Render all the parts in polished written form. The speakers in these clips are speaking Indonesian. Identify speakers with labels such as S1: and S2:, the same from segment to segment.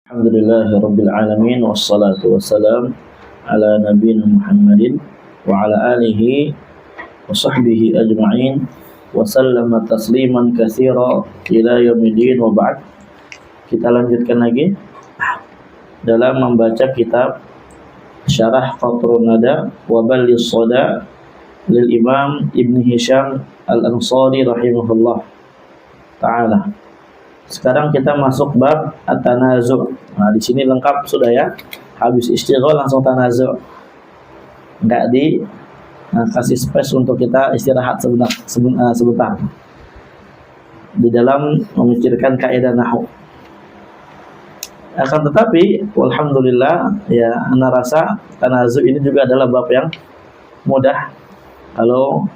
S1: Alhamdulillahirabbil alamin wassalatu wassalam ala nabiyina Muhammadin wa ala alihi wa sahbihi ajma'in wa sallama tasliman katsira ila yaumiddin wa ba'd. Kita lanjutkan lagi dalam membaca kitab Syarah Qatrun Nada wa Ballis Sada lil Imam Ibn Hisham Al-Ansari rahimahullah ta'ala. Sekarang kita masuk bab at-tanazu'. Nah, di sini lengkap sudah ya. Habis istighol langsung tanazu'. Enggak kasih space untuk kita istirahat sebentar. Di dalam memikirkan kaidah nahwu. Akan tetapi alhamdulillah ya, ana rasa tanazu' ini juga adalah bab yang mudah kalau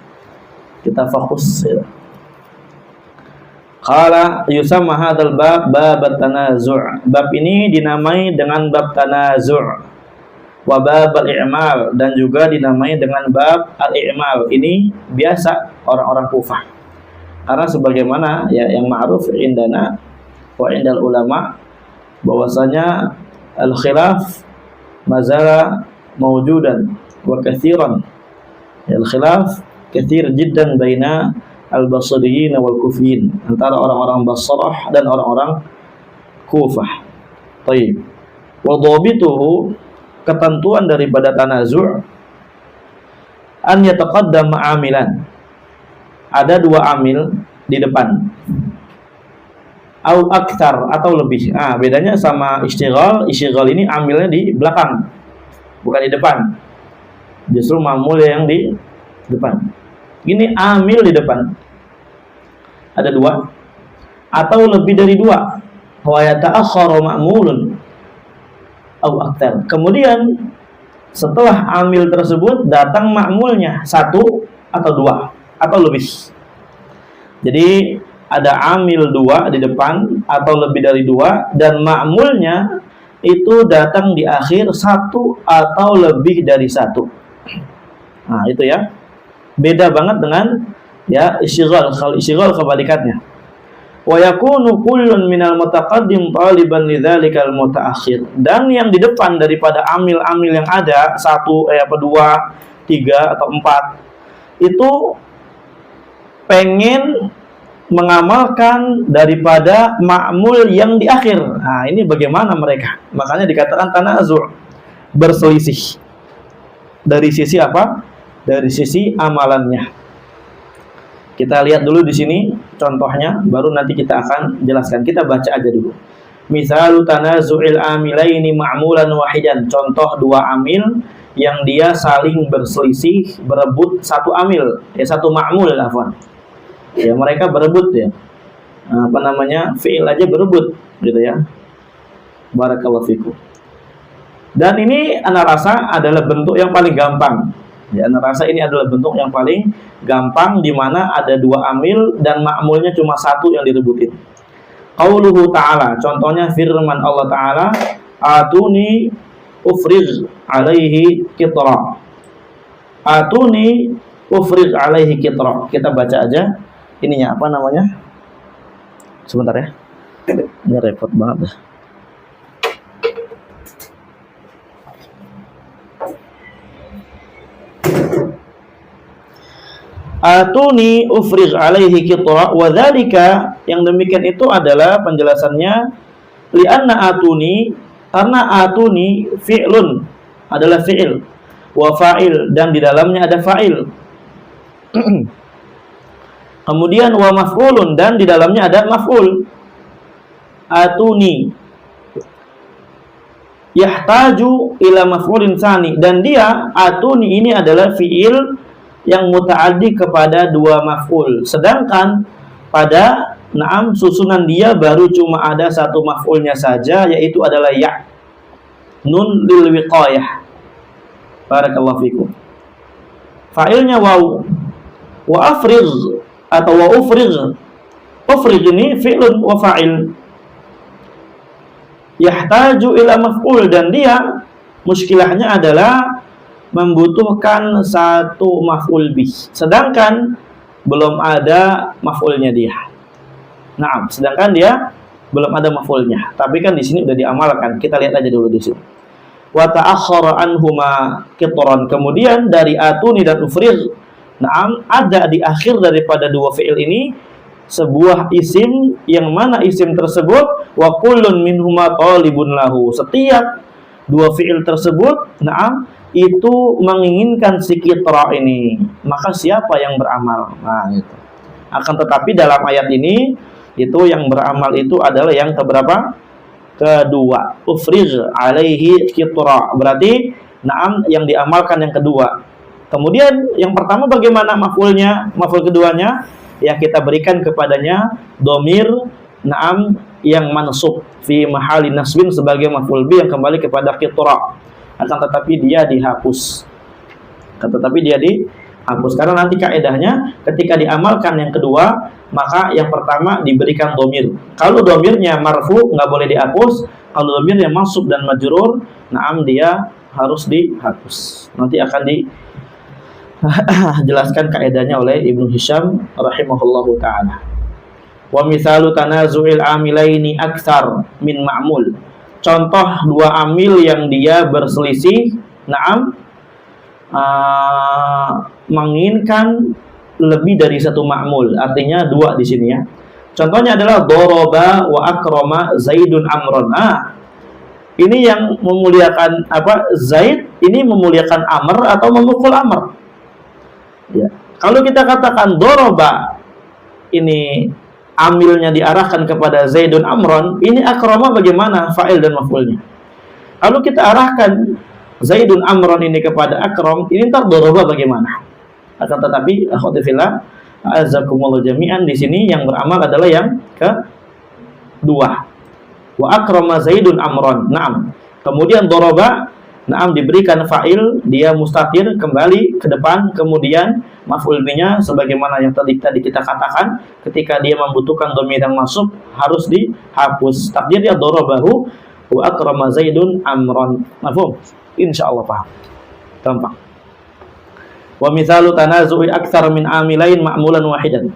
S1: kita fokus ya. Qala yusamma hadzal bab bab at-tanazu'. Bab ini dinamai dengan bab tanazu' wa bab al-i'mal, dan juga dinamai dengan bab al-i'mal. Ini biasa orang-orang Kufah. Karena sebagaimana ya yang ma'ruf indana wa indal ulama bahwasanya al-khilaf mazala mawjudan wa katsiran. Al-khilaf katsir jiddan baina al-Basriyin wal Kufiyin, antara orang-orang Basrah dan orang-orang Kufah. Baik. Wa dhabituhu, ketentuan daripada tanazu' an yataqaddama amilan. Ada dua amil di depan. Au aktsar, atau lebih. Bedanya sama istighal. Istighal ini amilnya di belakang, bukan di depan. Justru mamul yang di depan. Ini amil di depan. Ada dua atau lebih dari dua. Wa yata'akhkharu ma'mulun aw aktsar. Kemudian setelah amil tersebut datang ma'mulnya satu atau dua atau lebih. Jadi ada amil dua di depan atau lebih dari dua, dan ma'mulnya itu datang di akhir satu atau lebih dari satu. Nah, itu ya. Beda banget dengan ya istighal. Kalau istighal kebalikannya. Wa yakunu kullun minal mutaqaddim taliban lidzalikal mutaakhir. Dan yang di depan daripada amil-amil yang ada dua, tiga atau empat itu pengen mengamalkan daripada ma'mul yang di akhir. Nah, ini bagaimana mereka? Makanya dikatakan tanazu', berselisih. Dari sisi apa? Dari sisi amalannya. Kita lihat dulu di sini contohnya, baru nanti kita akan jelaskan. Kita baca aja dulu. Misalu tanazu'il amilaini ma'mulan wahidan. Contoh dua amil yang dia saling berselisih, berebut satu amil, satu ma'mul afwan. Ya, mereka berebut ya. Fi'il aja berebut gitu ya. Barakallahu fikum. Dan ini ana rasa adalah bentuk yang paling gampang. Ya, ana rasa ini adalah bentuk yang paling gampang, di mana ada dua amil dan ma'mulnya cuma satu yang direbutin. Qauluhu ta'ala, contohnya firman Allah Ta'ala, atuni ufriz alaihi qitra. Atuni ufriz alaihi qitra. Kita baca aja ininya, apa namanya? Sebentar ya. Ini repot banget dah. Atuni ufrigh alaihi qitra, wa dzalika, yang demikian itu adalah penjelasannya li'anna atuni, karena atuni fi'lun, adalah fi'il, wa fa'il, dan di dalamnya ada fa'il. Kemudian wa maf'ulun, dan di dalamnya ada maf'ul. Atuni yahtaju ila maf'ulin tsani, dan dia atuni ini adalah fi'il yang muta'addi kepada dua maf'ul. Sedangkan pada susunan dia baru cuma ada satu maf'ulnya saja, yaitu adalah ya. Nun lil wiqayah. Barakallahu fikum. Fa'ilnya waw. Wa afrigh atau wa ufrigh. Ufrigh ini fi'lun wa fa'il. Yahtaju ila maf'ul, dan dia muskilahnya adalah membutuhkan satu maf'ul bih, sedangkan belum ada maf'ulnya dia. Nah, sedangkan dia belum ada maf'ulnya. Tapi kan di sini udah diamalkan. Kita lihat aja dulu di sini. Wa ta'akhkhara anhuma qitran. Kemudian dari atuni dan ufrigh, na'am, ada di akhir daripada dua fi'il ini sebuah isim yang mana isim tersebut wa kullun minhuma talibun lahu. Setiap dua fi'il tersebut, na'am, itu menginginkan si qitra ini. Maka siapa yang beramal? Nah, itu. Akan tetapi dalam ayat ini itu yang beramal itu adalah yang keberapa? Kedua. Ufrigh alaihi qitra. Berarti na'am yang diamalkan yang kedua. Kemudian yang pertama bagaimana maf'ulnya? Maf'ul keduanya ya kita berikan kepadanya domir na'am yang mansub fi mahali nasbin sebagai maf'ul bi yang kembali kepada qitra. Akan tetapi dia dihapus. Karena nanti kaedahnya ketika diamalkan yang kedua, maka yang pertama diberikan domir. Kalau domirnya marfu nggak boleh dihapus. Kalau domirnya mansub dan majrur, na'am dia harus dihapus. Nanti akan dijelaskan kaedahnya oleh Ibnu Hisham rahimahullahu ta'ala. Wa mithalu tanazu'il amilaini aktsar min ma'mul. Contoh dua amil yang dia berselisih, na'am, menginginkan lebih dari satu ma'mul, artinya dua di sini ya. Contohnya adalah doroba wa akrama Zaidun Amron. Ini yang memuliakan apa? Zaid ini memuliakan Amr atau memukul Amr? Ya. Kalau kita katakan doroba ini amilnya diarahkan kepada Zaidun Amron, ini akrama bagaimana fa'il dan maf'ulnya? Kalau kita arahkan Zaidun Amron ini kepada akram, ini ntar doroba bagaimana? Akan tetapi akhwati fillah, azakumullah jami'an, di sini yang beramal adalah yang kedua. Wa akrama Zaidun Amron. Naam. Kemudian doroba, naam, diberikan fa'il, dia mustatir kembali ke depan, kemudian maf'ul binya sebagaimana yang tadi kita katakan, ketika dia membutuhkan dhamir yang masuk harus dihapus. Takdir dia dorobahu wa akrama Zaidun Amron. Mafhum? Insyaallah paham. Gampang. Wa mithalu tanazu'i aktsar min amilain ma'mulan wahidan.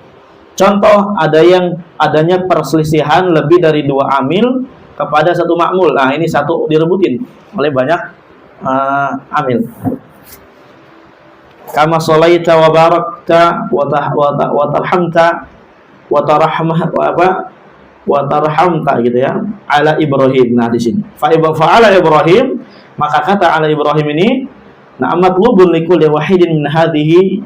S1: Contoh adanya perselisihan lebih dari dua amil kepada satu ma'mul. Nah, ini satu direbutin oleh banyak amil. Kama shalaita wa barakta wa tarhamta wa tarhamah wa tarhamta gitu ya, ala Ibrahim. Nah, di sini fa'ala Ibrahim, maka kata ala Ibrahim ini na'amat lubun likulli wahidin min hadhihi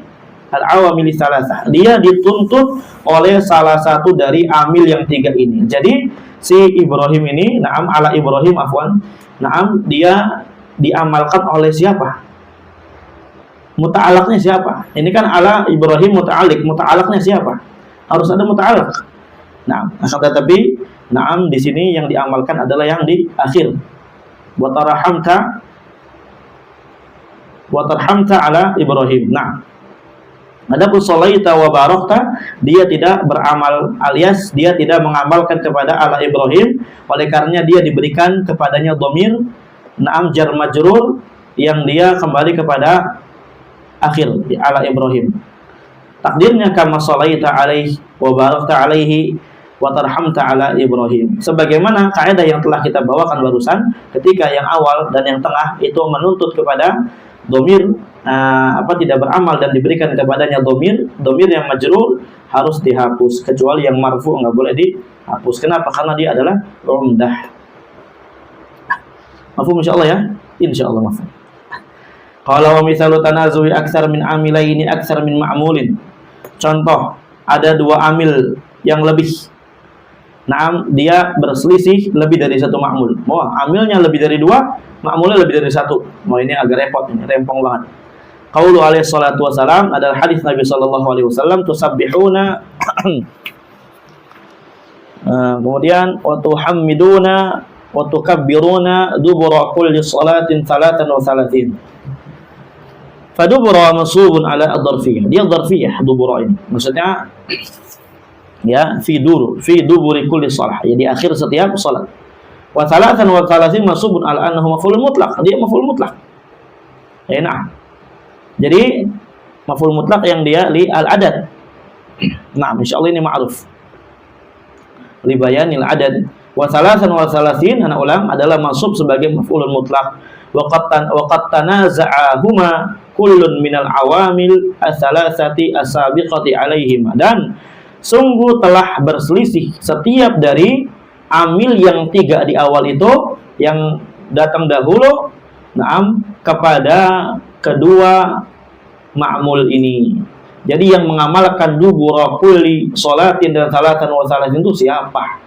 S1: al-awamil thalathah. Dia dituntut oleh salah satu dari amil yang tiga ini. Jadi si Ibrahim ini, na'am, ala Ibrahim afwan, na'am, dia diamalkan oleh siapa? Muta'alaqnya siapa? Ini kan ala Ibrahim muta'alliq, muta'alaqnya siapa? Harus ada muta'alaq. Nah, tetapi na'am di sini yang diamalkan adalah yang di akhir. Wa tarhamta ala Ibrahim. Nah, adapun shalaita wa barakta, dia tidak beramal, alias dia tidak mengamalkan kepada ala Ibrahim, oleh karenanya dia diberikan kepadanya dhamir na'am jar majrur yang dia kembali kepada akhir ala Ibrahim. Takdirnya kama shalaita alaihi wa barakta alaihi wa tarhamta ala Ibrahim. Sebagaimana kaidah yang telah kita bawakan barusan, ketika yang awal dan yang tengah itu menuntut kepada dhamir tidak beramal dan diberikan kepadanya dhamir yang majrur harus dihapus, kecuali yang marfu enggak boleh dihapus. Kenapa? Karena dia adalah umdah. Mafhum insyaallah ya? Insyaallah mafhum. Qala wa mithalu tanazu'i aktsar min amilaini aktsar min ma'mulin. Contoh, ada dua amil yang lebih, nah, dia berselisih lebih dari satu ma'mul. Amilnya lebih dari dua, ma'mulnya lebih dari satu. Ini agak repot, ini rempong banget. Qaulu alaihi salatu wasalam, adalah hadis Nabi sallallahu alaihi wasallam, tusabbihuna kemudian wa tuhammiduna wa tukabbiruna dubura kulli salatin 33. Fadubura mansubun ala ad-dharfiyah. Dia dharfiyah dubura ini. Maksudnya ya fi duburi kulli shalah, ya di akhir setiap salat. Wa 33 mansubun ala annahu maf'ul mutlaq. Dia maf'ul mutlaq. Ya, nah. Jadi maf'ul mutlaq yang dia li al-adad. Nah, insyaallah ini ma'ruf. Li bayanil adad Wa salasan wa salasin, ana ulang, adalah mansub sebagai maf'ulun mutlaq. Wa qad tanaza'ahuma kullun minal awamil as-salasati as-sabiqati alaihim. Dan sungguh telah berselisih setiap dari amil yang 3 di awal itu yang datang dahulu, na'am, kepada kedua ma'mul ini. Jadi yang mengamalkan dubura kulli sholatin dan salatan wa salatin itu siapa?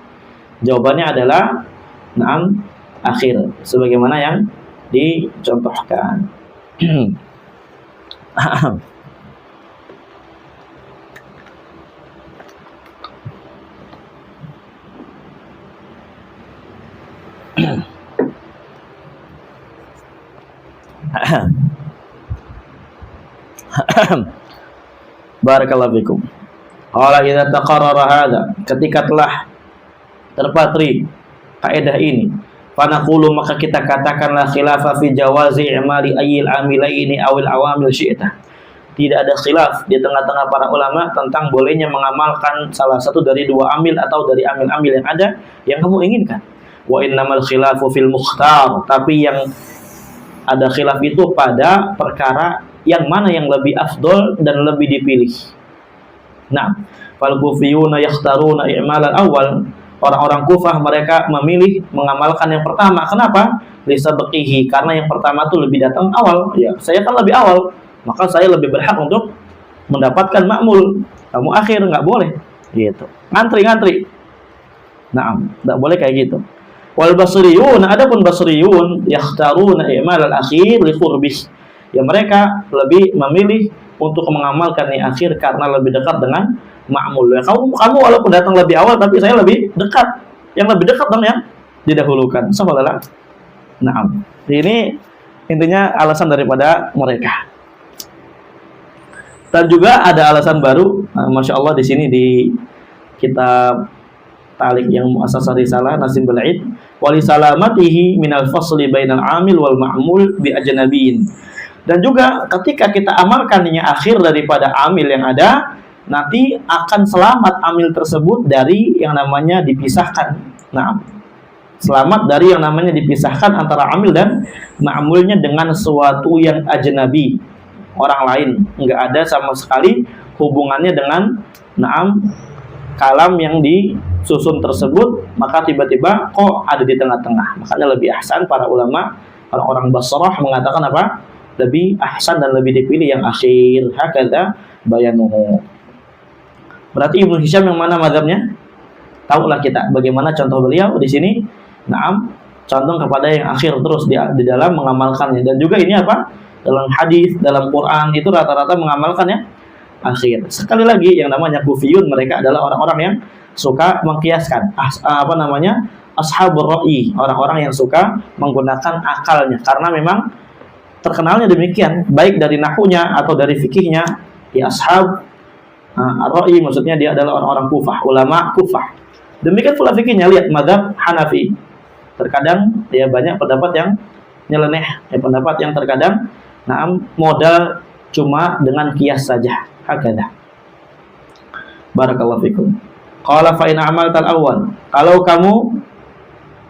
S1: Jawabannya adalah na'am, akhir, sebagaimana yang dicontohkan. Barakallahu fikum. Qala idza taqarrara hadza, ketika telah terpatri kaidah ini, fanaqulu, maka kita katakanlah khilafa fi jawazi i'mali ayyil amilaini awil awamil syi'ta. Tidak ada khilaf di tengah-tengah para ulama tentang bolehnya mengamalkan salah satu dari dua amil atau dari amil-amil yang ada yang kamu inginkan. Wa innamal khilafu fil mukhtar, tapi yang ada khilaf itu pada perkara yang mana yang lebih afdol dan lebih dipilih. Nah, fal kufiyuna yakhtaruna i'mal al-awwal, orang-orang Kufah mereka memilih mengamalkan yang pertama. Kenapa? Lisabqihi, karena yang pertama itu lebih datang awal. Ya, saya kan lebih awal, maka saya lebih berhak untuk mendapatkan makmul. Kamu akhir, nggak boleh. Gitu. Ngantri. Nah, nggak boleh kayak gitu. Wal basriyun, adapun basriyun yakhtaruna i'mal al-akhir li qurbih. Ya, mereka lebih memilih untuk mengamalkan yang akhir karena lebih dekat dengan ma'mul. Ya, kamu walaupun datang lebih awal tapi saya lebih dekat. Yang lebih dekat dong yang didahulukan. Subhanallah. Nah, ini intinya alasan daripada mereka. Dan juga ada alasan baru, masya Allah, di sini di kitab Talik yang Mu'assasah Risalah Nazim bil Aid, wali salamatihi minal fasli bainal amil wal ma'mul bi ajnabiyin. Dan juga ketika kita amalkan yang akhir daripada amil yang ada, nanti akan selamat amil tersebut dari yang namanya dipisahkan. Nah, selamat dari yang namanya dipisahkan antara amil dan ma'mulnya dengan sesuatu yang ajnabi, orang lain, nggak ada sama sekali hubungannya dengan na'am kalam yang disusun tersebut, maka tiba-tiba kok ada di tengah-tengah. Makanya lebih ahsan para ulama, orang-orang Basrah mengatakan apa? Lebih ahsan dan lebih dipilih yang akhir. Hakadha bayanuhu. Berarti Ibnu Hisham yang mana mazhabnya? Tahulah kita bagaimana contoh beliau di sini. Naam, condong kepada yang akhir terus di dalam mengamalkannya. Dan juga ini apa? Dalam hadis, dalam Quran itu rata-rata mengamalkannya akhir. Sekali lagi, yang namanya kufiyun, mereka adalah orang-orang yang suka mengkiaskan, ashabur ra'yi, orang-orang yang suka menggunakan akalnya, karena memang terkenalnya demikian, baik dari nahunya atau dari fikihnya. Ya, ashab ar-ra'yi maksudnya dia adalah orang-orang Kufah, ulama Kufah. Demikian pula fikihnya, lihat mazhab Hanafi. Terkadang ya banyak pendapat yang nyeleneh, pendapat yang terkadang modal cuma dengan kias saja. Hakadah. Barakallahu fikum. Qala fa in amaltal awwal. Kalau kamu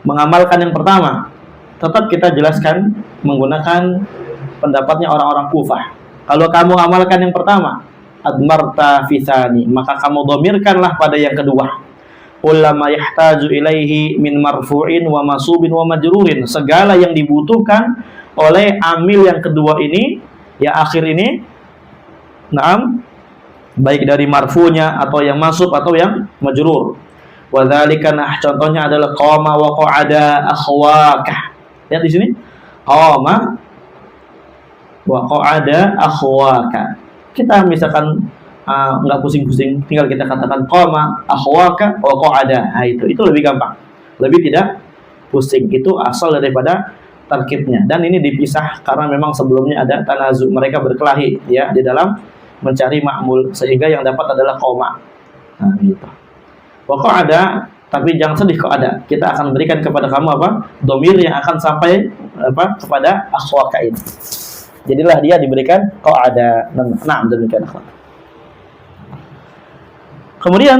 S1: mengamalkan yang pertama, tetap kita jelaskan menggunakan pendapatnya orang-orang Kufah. Kalau kamu amalkan yang pertama, admarta fisani, maka kamu dhamirkanlah pada yang kedua. Ulama yahtaju ilaihi min marfu'in wa masubin wa majrurin. Segala yang dibutuhkan oleh amil yang kedua ini, ya akhir ini, naam, baik dari marfu'nya atau yang masub atau yang majrur. Wa dzalika, nah contohnya adalah qama wa qa'ada akhwaka. Lihat di sini. Qama wa qa'ada akhwaka. Kita misalkan nggak pusing-pusing, tinggal kita katakan qama akhwaka wa qa'ada. Nah, itu lebih gampang, lebih tidak pusing. Itu asal daripada tarkibnya, dan ini dipisah karena memang sebelumnya ada tanazu, mereka berkelahi ya di dalam mencari ma'mul, sehingga yang dapat adalah qama. Nah, gitu. Wa qa'ada, tapi jangan sedih kok ada. Kita akan berikan kepada kamu apa? Dhamir yang akan sampai apa? Kepada akhwaka ini. Jadilah dia diberikan qa'ada. Nah, demikian. Kemudian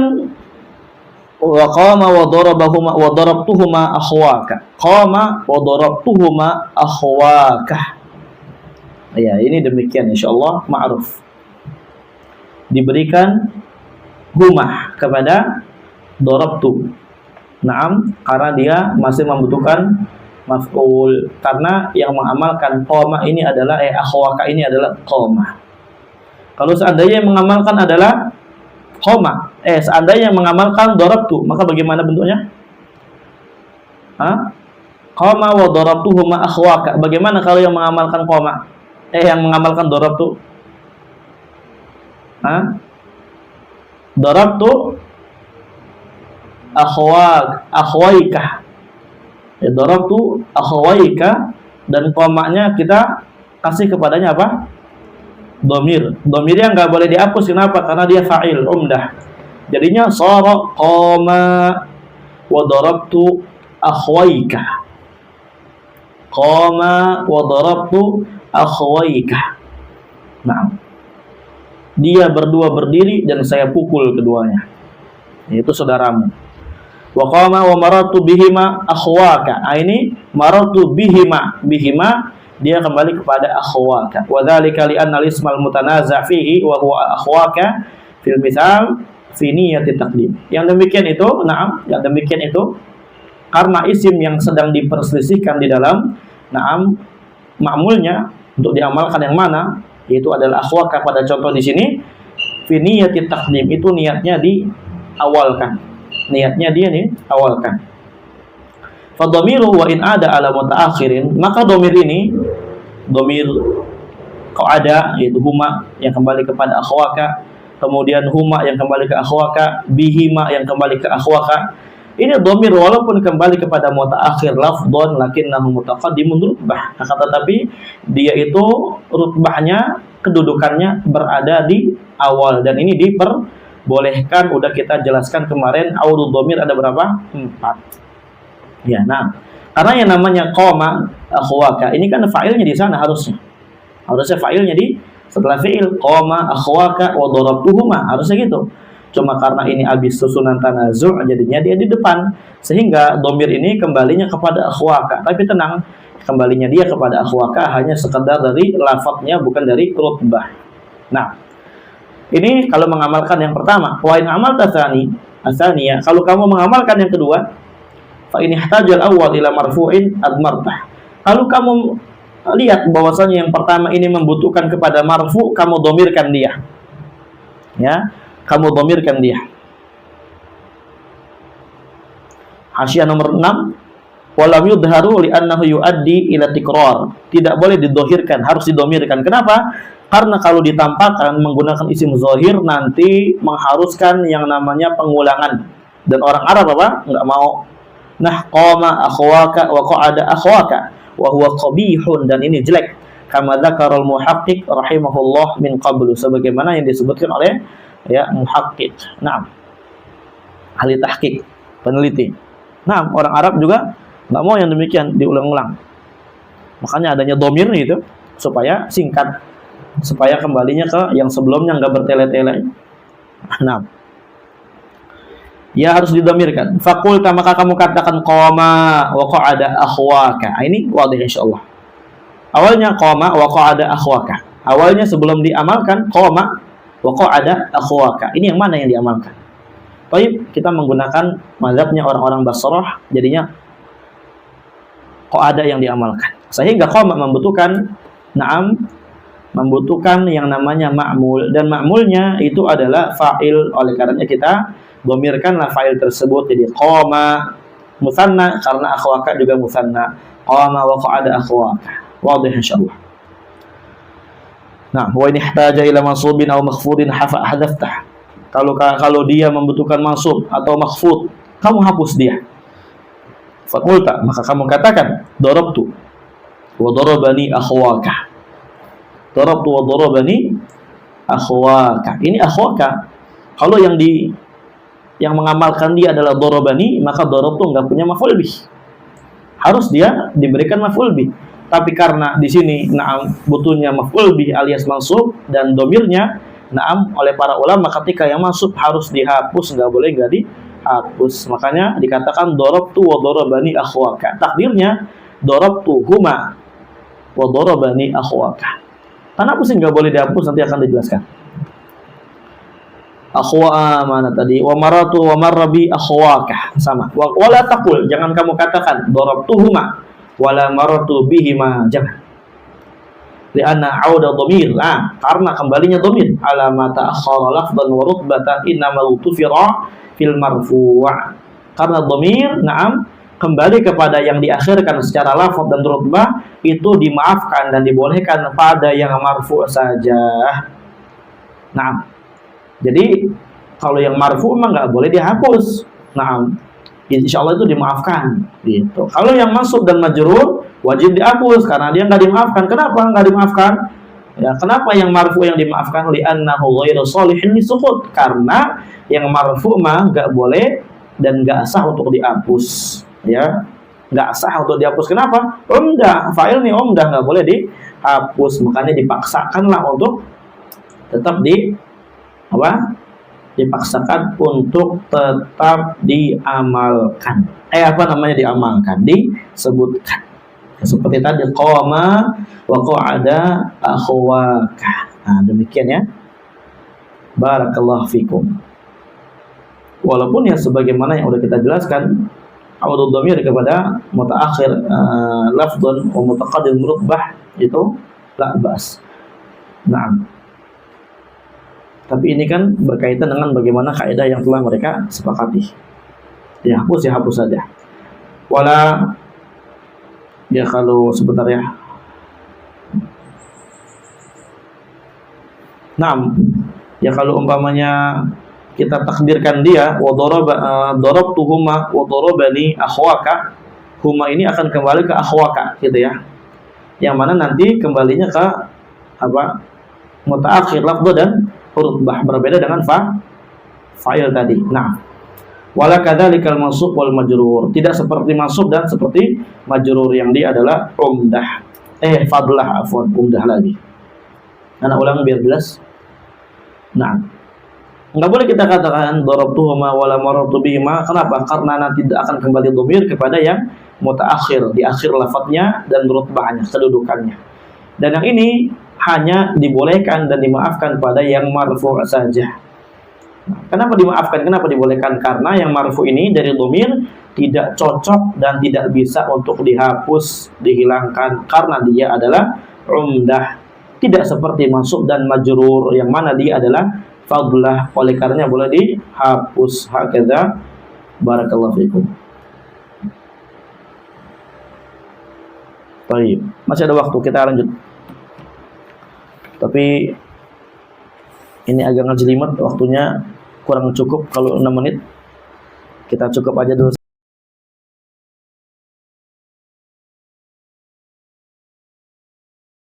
S1: wa qama wa darabahuma wa darabtuhuma akhwaka. Qama wa darabtuhuma akhwaka. Ya, ini demikian insyaallah ma'ruf. Diberikan huma kepada darabtu. Naam, karena dia masih membutuhkan maf'ul, karena yang mengamalkan qama ini adalah akhwaka ini adalah qama. Kalau seandainya yang mengamalkan adalah qama, seandainya yang mengamalkan darabtu, maka bagaimana bentuknya? Qama wa darabtuhuma akhwaka. Bagaimana kalau yang mengamalkan qama? Yang mengamalkan darabtu? Darabtu akhwaika. Darabtu akhwaika, dan qamanya kita kasih kepadanya apa? Dhamir. Dhamirnya enggak boleh dihapus. Kenapa? Karena dia fa'il umdah. Jadinya shara qama wa darabtu akhwaika. Qama wa darabtu akhwaika. Nah, dia berdua berdiri dan saya pukul keduanya. Itu saudaramu. Wa qama wa maratu bihima akhwaka. Ini maratu bihima. Bihima dia kembali kepada akhwaka. Wa dzalika li anna al-ismal mutanaza' fihi wa huwa akhwaka fil mithal fi niyyati taqdim. Yang demikian itu, yang demikian itu karena isim yang sedang diperselisihkan di dalam ma'mulnya untuk diamalkan yang mana, yaitu adalah akhwaka pada contoh di sini fi niyyati taqdim, itu niatnya diawalkan. Niatnya dia nih awalkan. Fadhamiru wa in ada ala mutaakhirin, maka dhamir ini dhamir qa'ada, yaitu huma yang kembali kepada akhwaka, kemudian huma yang kembali ke akhwaka, bihima yang kembali ke akhwaka. Ini dhamir walaupun kembali kepada mutaakhir lafdhan lakinnahu mutaqaddimun rutbah, akan tetapi dia itu rutbahnya, kedudukannya berada di awal, dan ini diperbolehkan. Udah kita jelaskan kemarin, aurud dhamir ada berapa? 4. Ya, nah, karena yang namanya qama akhwaka ini kan fa'ilnya di sana harusnya. Harusnya fa'ilnya di setelah fi'il qama akhwaka wa darabtuhuma, harusnya gitu. Cuma karena ini habis susunan tanazu' jadinya dia di depan, sehingga dhamir ini kembalinya kepada akhwaka. Tapi tenang, kembalinya dia kepada akhwaka hanya sekedar dari lafadznya, bukan dari rutbah. Nah, ini kalau mengamalkan yang pertama. Wa in amalta tsaniya, kalau kamu mengamalkan yang kedua, fa in ihtajal awwal ila marfu'in admartah. Kalau kamu lihat bahwasanya yang pertama ini membutuhkan kepada marfu, kamu dhamirkan dia. Ya, kamu dhamirkan dia. Hasyiah nomor 6, walam yudharu li'annahu yuaddi ila tikrar. Tidak boleh didhahirkan, harus didhamirkan. Kenapa? Karena kalau ditampakkan menggunakan isim zahir nanti mengharuskan yang namanya pengulangan, dan orang Arab enggak mau. Nah, qama akhwaka wa qa'ada akhwaka wa huwa qabihun, dan ini jelek. Kama dzakarul muhaqqiq rahimahullah min qablu, sebagaimana yang disebutkan oleh muhaqqiq. Naam. Ahli tahqiq, peneliti. Nah, orang Arab juga enggak mau yang demikian diulang-ulang. Makanya adanya dhamir itu supaya singkat, supaya kembalinya ke yang sebelumnya enggak bertele-tele. Nah, ya harus didhamirkan. Faqulta, maka kamu katakan qama wa qa'ada akhwaka. Ini wadih insyaallah. Awalnya qama wa qa'ada akhwaka. Awalnya sebelum diamalkan qama wa qa'ada akhwaka. Ini yang mana yang diamalkan? Baik, kita menggunakan mazhabnya orang-orang Basrah, jadinya qa'ada yang diamalkan. Sehingga qama membutuhkan membutuhkan yang namanya ma'mul, dan ma'mulnya itu adalah fa'il. Oleh karenanya kita dhamirkanlah fa'il tersebut jadi qama musanna, karena akhwaka juga musanna. Qama wa qa'ada akhwaka. Wadih insyaallah. Nah, wa in ihtaja ila mansubin aw makhfudin hadaftah. Kalau dia membutuhkan mansub atau makhfud, kamu hapus dia. Faqulta, maka kamu katakan darabtu wa darabani akhwaka. Darabtu wa darabani akhwaka. Ini akhwaka. Kalau yang mengamalkan dia adalah darabani, maka darabtu enggak punya maf'ul bih. Harus dia diberikan maf'ul bih. Tapi karena di sini butuhnya maf'ul bih alias mansub, dan dhamirnya oleh para ulama ketika yang mansub harus dihapus, enggak boleh enggak dihapus. Makanya dikatakan darabtu wa darabani akhwaka. Takdirnya darabtuhuma wa darabani akhwaka. Kenapa sih nggak boleh dihapus? Nanti akan dijelaskan. Akhwa mana tadi? Wa maratu wa marrabi akhwaka. Sama. Wala taqul, jangan kamu katakan darabtuhuma wala maratu bihima, jangan. Lianna auda dhamir, karena kembalinya dhamir ala ma ta'akhkhara lafdhan wa rutbatan innamal tufira fil marfu'. Karena dhamir kembali kepada yang diakhirkan secara lafaz dan rutbah itu dimaafkan dan dibolehkan pada yang marfu' saja. Jadi kalau yang marfu' memang nggak boleh dihapus. Insya Allah itu dimaafkan. Gitu. Kalau yang mansub dan majrur wajib dihapus karena dia nggak dimaafkan. Kenapa nggak dimaafkan? Ya, kenapa yang marfu' yang dimaafkan? Li'annahu ghairu shalihin lisukut. Karena yang marfu' mah nggak boleh dan nggak sah untuk dihapus. Ya, nggak sah untuk dihapus. Kenapa? Fa'il nih nggak boleh dihapus. Makanya dipaksakanlah untuk tetap dipaksakan untuk tetap diamalkan. Diamalkan, disebutkan. Seperti tadi qama wa qa'ada akhwaka. Demikian ya. Barakallahu fikum. Walaupun ya sebagaimana yang sudah kita jelaskan, audud dhamir kepada mutaakhir lafdhan wa mutaqaddim rutbah itu la bas. Tapi ini kan berkaitan dengan bagaimana kaidah yang telah mereka sepakati. Dihapus ya hapus saja. Ya kalau sebentar ya. Ya kalau umpamanya kita takdirkan dia wa darabtuhuma wa darabani akhwaka, huma ini akan kembali ke akhwaka gitu ya. Yang mana nanti kembalinya ke mutaakhir lafdh dan rutbah, berbeda dengan fa'il tadi. Wala kadzalikal mansub wal majrur. Tidak seperti mansub dan seperti majrur yang dia adalah umdah. Fadlah umdah lagi. Anak ulang biar jelas. Enggak boleh kita katakan darabtuhuma wala marartu bihima. Kenapa? Karena nanti akan kembali dhamir kepada yang mutaakhir, di akhir lafadznya dan rutbahnya, kedudukannya. Dan yang ini hanya dibolehkan dan dimaafkan pada yang marfu' saja. Kenapa dimaafkan? Kenapa dibolehkan? Karena yang marfu' ini dari dhamir tidak cocok dan tidak bisa untuk dihapus, dihilangkan karena dia adalah umdah. Tidak seperti mansub dan majrur yang mana dia adalah fadlah, oleh karenanya boleh dihapus. Hakadza. Barakallahu fikum. Baik, masih ada waktu, kita lanjut. Tapi ini agak ngejelimet, waktunya kurang cukup. Kalau 6 menit kita cukup aja dulu.